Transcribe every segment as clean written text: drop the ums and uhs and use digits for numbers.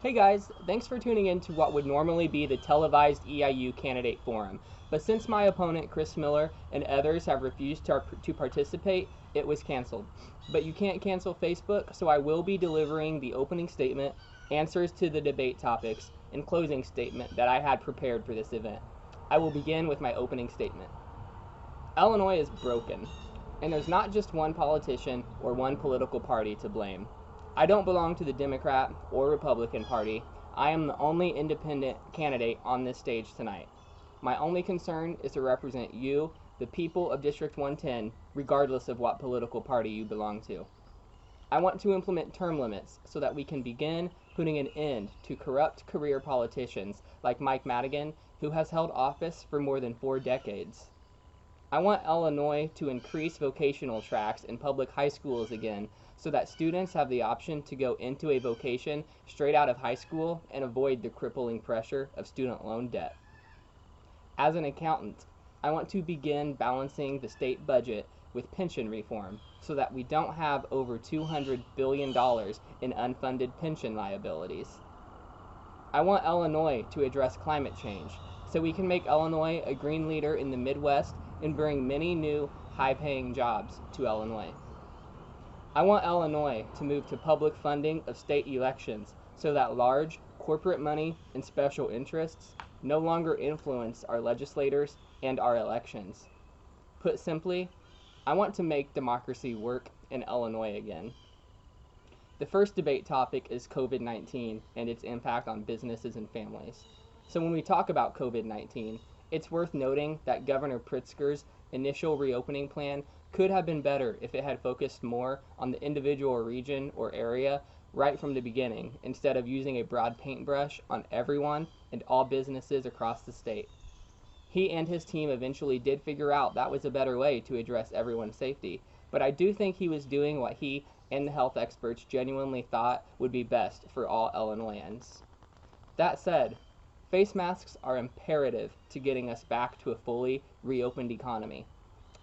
Hey guys, thanks for tuning in to what would normally be the televised EIU candidate forum, but since my opponent Chris Miller and others have refused to participate, it was canceled. But you can't cancel Facebook, so I will be delivering the opening statement, answers to the debate topics, and closing statement that I had prepared for this event. I will begin with my opening statement. Illinois is broken, and there's not just one politician or one political party to blame. I don't belong to the Democrat or Republican Party. I am the only independent candidate on this stage tonight. My only concern is to represent you, the people of District 110, regardless of what political party you belong to. I want to implement term limits so that we can begin putting an end to corrupt career politicians like Mike Madigan, who has held office for more than 4 decades. I want Illinois to increase vocational tracks in public high schools again so that students have the option to go into a vocation straight out of high school and avoid the crippling pressure of student loan debt. As an accountant, I want to begin balancing the state budget with pension reform so that we don't have over $200 billion in unfunded pension liabilities. I want Illinois to address climate change so we can make Illinois a green leader in the Midwest and bring many new high-paying jobs to Illinois. I want Illinois to move to public funding of state elections so that large corporate money and special interests no longer influence our legislators and our elections. Put simply, I want to make democracy work in Illinois again. The first debate topic is COVID-19 and its impact on businesses and families. So when we talk about COVID-19, it's worth noting that Governor Pritzker's initial reopening plan could have been better if it had focused more on the individual region or area right from the beginning, instead of using a broad paintbrush on everyone and all businesses across the state. He and his team eventually did figure out that was a better way to address everyone's safety, but I do think he was doing what he and the health experts genuinely thought would be best for all Illinoisans. That said, face masks are imperative to getting us back to a fully reopened economy.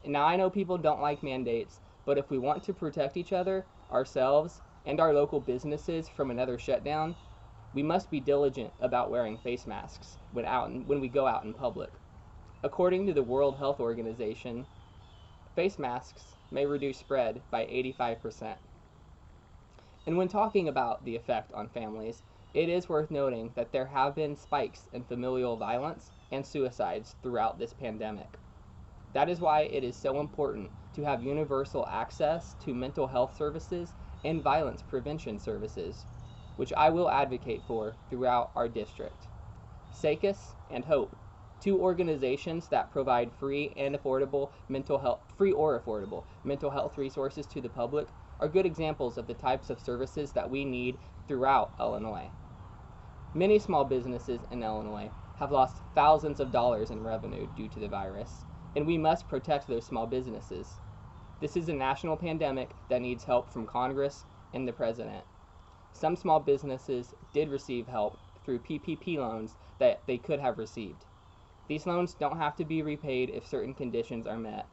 Now, I know people don't like mandates, but if we want to protect each other, ourselves, and our local businesses from another shutdown, we must be diligent about wearing face masks when we go out in public. According to the World Health Organization, face masks may reduce spread by 85%. And when talking about the effect on families, it is worth noting that there have been spikes in familial violence and suicides throughout this pandemic. That is why it is so important to have universal access to mental health services and violence prevention services, which I will advocate for throughout our district. SACUS and HOPE, 2 organizations that provide free or affordable mental health resources to the public, are good examples of the types of services that we need throughout Illinois. Many small businesses in Illinois have lost thousands of dollars in revenue due to the virus, and we must protect those small businesses. This is a national pandemic that needs help from Congress and the President. Some small businesses did receive help through PPP loans that they could have received. These loans don't have to be repaid if certain conditions are met,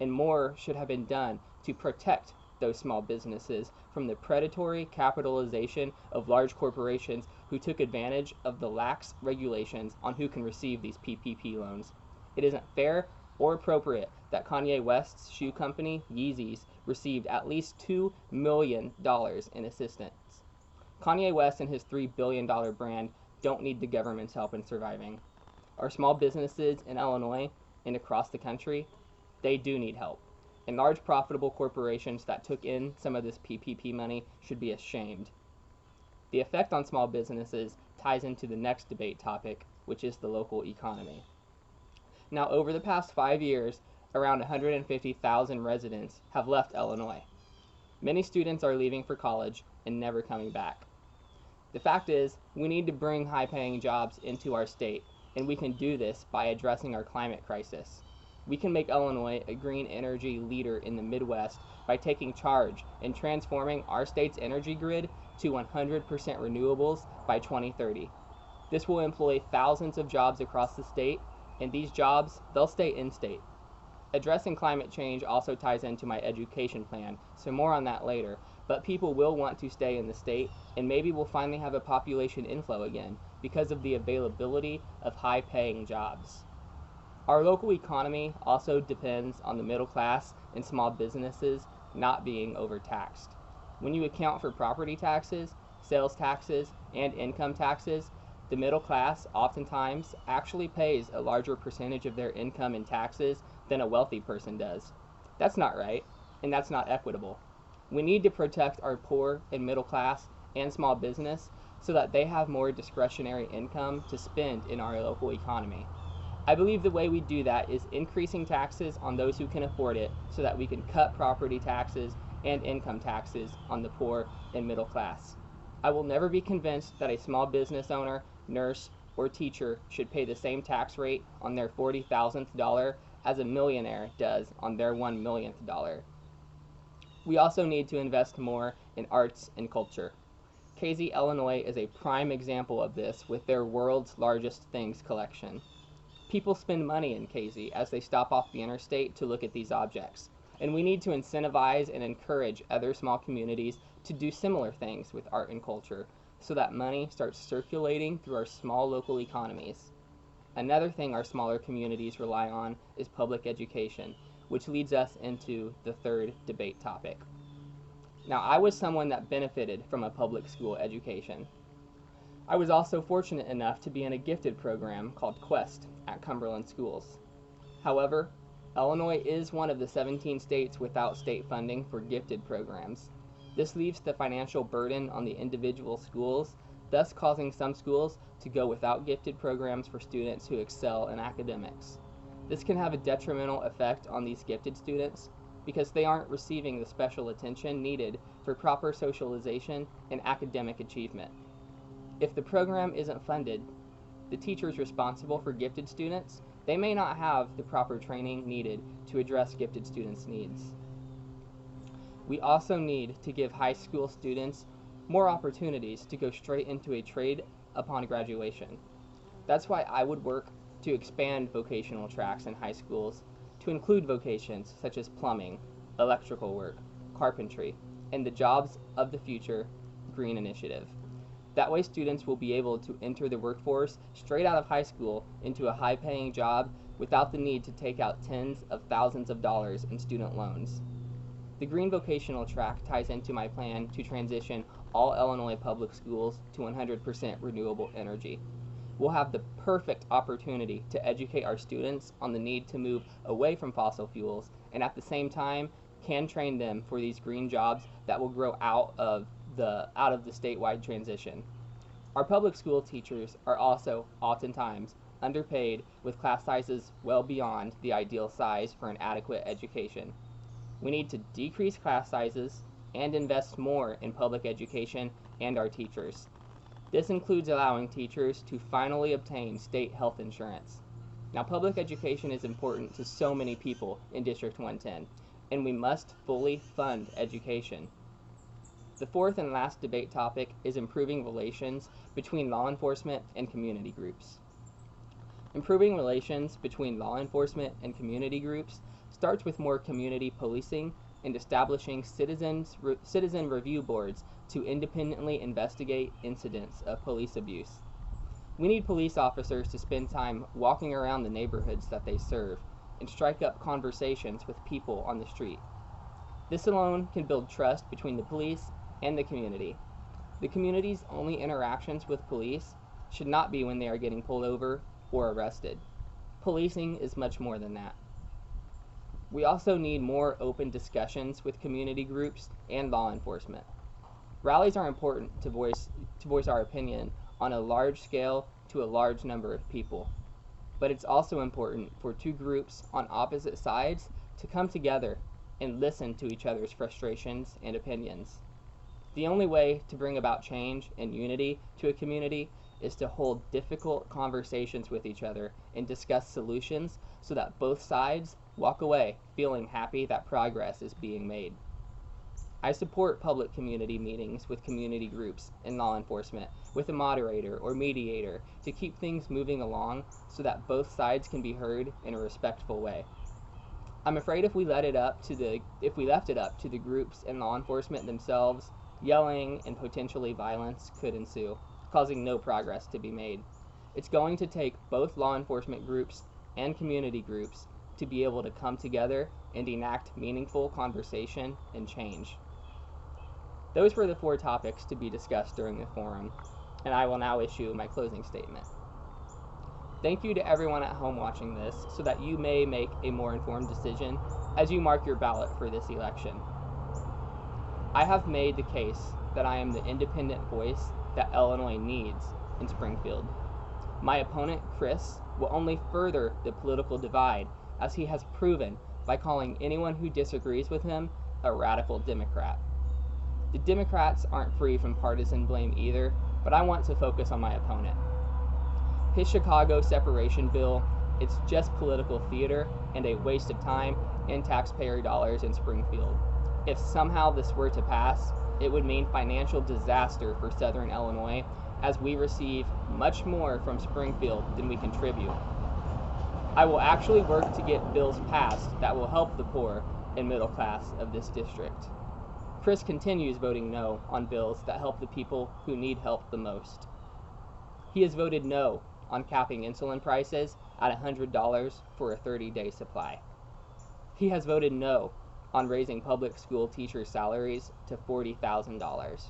and more should have been done to protect those small businesses from the predatory capitalization of large corporations who took advantage of the lax regulations on who can receive these PPP loans. It isn't fair or appropriate that Kanye West's shoe company, Yeezys, received at least $2 million in assistance. Kanye West and his $3 billion brand don't need the government's help in surviving. Our small businesses in Illinois and across the country, they do need help. And large profitable corporations that took in some of this PPP money should be ashamed. The effect on small businesses ties into the next debate topic, which is the local economy. Now, over the past 5 years, around 150,000 residents have left Illinois. Many students are leaving for college and never coming back. The fact is, we need to bring high-paying jobs into our state, and we can do this by addressing our climate crisis. We can make Illinois a green energy leader in the Midwest by taking charge and transforming our state's energy grid to 100% renewables by 2030. This will employ thousands of jobs across the state, and these jobs, they'll stay in-state. Addressing climate change also ties into my education plan, so more on that later. but people will want to stay in the state, and maybe we'll finally have a population inflow again because of the availability of high-paying jobs. Our local economy also depends on the middle class and small businesses not being overtaxed. When you account for property taxes, sales taxes, and income taxes, the middle class oftentimes actually pays a larger percentage of their income in taxes than a wealthy person does. That's not right, and that's not equitable. We need to protect our poor and middle class and small business so that they have more discretionary income to spend in our local economy. I believe the way we do that is increasing taxes on those who can afford it so that we can cut property taxes and income taxes on the poor and middle class. I will never be convinced that a small business owner, nurse, or teacher should pay the same tax rate on their $40,000th dollar as a millionaire does on their $1 millionth dollar. We also need to invest more in arts and culture. Casey, Illinois is a prime example of this with their world's largest things collection. People spend money in Casey as they stop off the interstate to look at these objects, and we need to incentivize and encourage other small communities to do similar things with art and culture so that money starts circulating through our small local economies. Another thing our smaller communities rely on is public education, which leads us into the third debate topic. Now, I was someone that benefited from a public school education. I was also fortunate enough to be in a gifted program called Quest at Cumberland Schools. However, Illinois is one of the 17 states without state funding for gifted programs. This leaves the financial burden on the individual schools, thus causing some schools to go without gifted programs for students who excel in academics. This can have a detrimental effect on these gifted students because they aren't receiving the special attention needed for proper socialization and academic achievement. If the program isn't funded, the teachers responsible for gifted students, they may not have the proper training needed to address gifted students' needs. We also need to give high school students more opportunities to go straight into a trade upon graduation. That's why I would work to expand vocational tracks in high schools to include vocations such as plumbing, electrical work, carpentry, and the Jobs of the Future Green Initiative. That way students will be able to enter the workforce straight out of high school into a high-paying job without the need to take out tens of thousands of dollars in student loans. The Green Vocational Track ties into my plan to transition all Illinois public schools to 100% renewable energy. We'll have the perfect opportunity to educate our students on the need to move away from fossil fuels and at the same time can train them for these green jobs that will grow out of the statewide transition. Our public school teachers are also oftentimes underpaid with class sizes well beyond the ideal size for an adequate education. We need to decrease class sizes and invest more in public education and our teachers. This includes allowing teachers to finally obtain state health insurance. Now, public education is important to so many people in District 110, and we must fully fund education. The fourth and last debate topic is improving relations between law enforcement and community groups. Improving relations between law enforcement and community groups starts with more community policing and establishing citizen review boards to independently investigate incidents of police abuse. We need police officers to spend time walking around the neighborhoods that they serve and strike up conversations with people on the street. This alone can build trust between the police and the community. The community's only interactions with police should not be when they are getting pulled over or arrested. Policing is much more than that. We also need more open discussions with community groups and law enforcement. Rallies are important to voice our opinion on a large scale to a large number of people. But it's also important for two groups on opposite sides to come together and listen to each other's frustrations and opinions. The only way to bring about change and unity to a community is to hold difficult conversations with each other and discuss solutions so that both sides walk away feeling happy that progress is being made. I support public community meetings with community groups and law enforcement with a moderator or mediator to keep things moving along so that both sides can be heard in a respectful way. I'm afraid if we left it up to the groups and law enforcement themselves, yelling and potentially violence could ensue, causing no progress to be made. It's going to take both law enforcement groups and community groups to be able to come together and enact meaningful conversation and change. Those were the 4 topics to be discussed during the forum, and I will now issue my closing statement. Thank you to everyone at home watching this so that you may make a more informed decision as you mark your ballot for this election. I have made the case that I am the independent voice that Illinois needs in Springfield. My opponent, Chris, will only further the political divide, as he has proven by calling anyone who disagrees with him a radical Democrat. The Democrats aren't free from partisan blame either, but I want to focus on my opponent. His Chicago separation bill, it's just political theater and a waste of time and taxpayer dollars in Springfield. If somehow this were to pass, it would mean financial disaster for Southern Illinois, as we receive much more from Springfield than we contribute. I will actually work to get bills passed that will help the poor and middle class of this district. Chris continues voting no on bills that help the people who need help the most. He has voted no on capping insulin prices at $100 for a 30-day supply. He has voted no on raising public school teacher salaries to $40,000.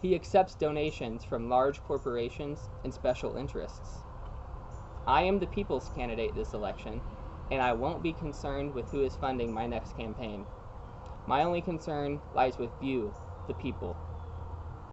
He accepts donations from large corporations and special interests. I am the people's candidate this election, and I won't be concerned with who is funding my next campaign. My only concern lies with you, the people.